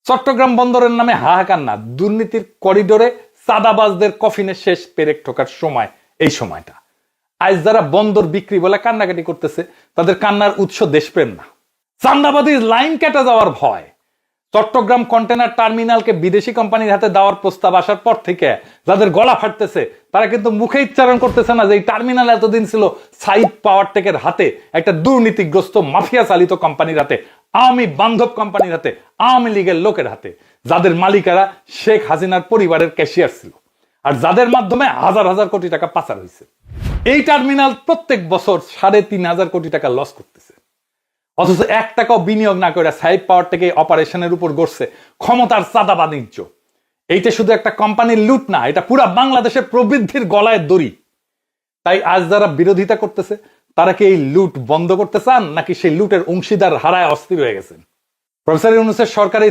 চট্টগ্রাম বন্দরের নামে হাহাকার না, দুর্নীতির করিডোরে চাঁদাবাজদের কফিনে শেষ পেরেক ঠোকার সময় এই সময়টা। আজ যারা বন্দর বিক্রি বলে কান্নাকাটি করতেছে, তাদের কান্নার উৎস দেশপ্রেম না, চান্দাবাদীর লাইন কেটে যাওয়ার ভয়। চট্টগ্রাম কন্টেনার টার্মিনালকে বিদেশি কোম্পানির হাতে দেওয়ার প্রস্তাব আসার পর থেকে যাদের গলা ফাটতেছে, তারা কিন্তু মুখে উচ্চারণ করতেছে না যে এই টার্মিনাল এতদিন ছিল সাইড পাওয়ারটেকের হাতে, একটা দুর্নীতিগ্রস্ত মাফিয়া চালিত কোম্পানির হাতে, আওয়ামী বান্ধব কোম্পানির হাতে, আওয়ামী লীগের লোকের হাতে, যাদের মালিকারা শেখ হাসিনার পরিবারের ক্যাশিয়ার ছিল, আর যাদের মাধ্যমে হাজার হাজার কোটি টাকা পাচার হয়েছে। এই টার্মিনাল প্রত্যেক বছর 3,500 কোটি টাকা লস করতেছে, অথচ 1 টাকাও বিনিয়োগ না করে সাইড পাওয়ার থেকে অপারেশনের উপর গড়ছে ক্ষমতার চাঁদা বাণিজ্য। এইটা শুধু একটা কোম্পানির লুট না, এটা পুরা বাংলাদেশের প্রবৃদ্ধির গলায় দড়ি। তাই আজ যারা বিরোধিতা করতেছে, তারা কি এই লুট বন্ধ করতে চান, নাকি সেই লুটের অংশীদার হারায় অস্থির হয়ে গেছেন? প্রফেসর ইউনূসের সরকারি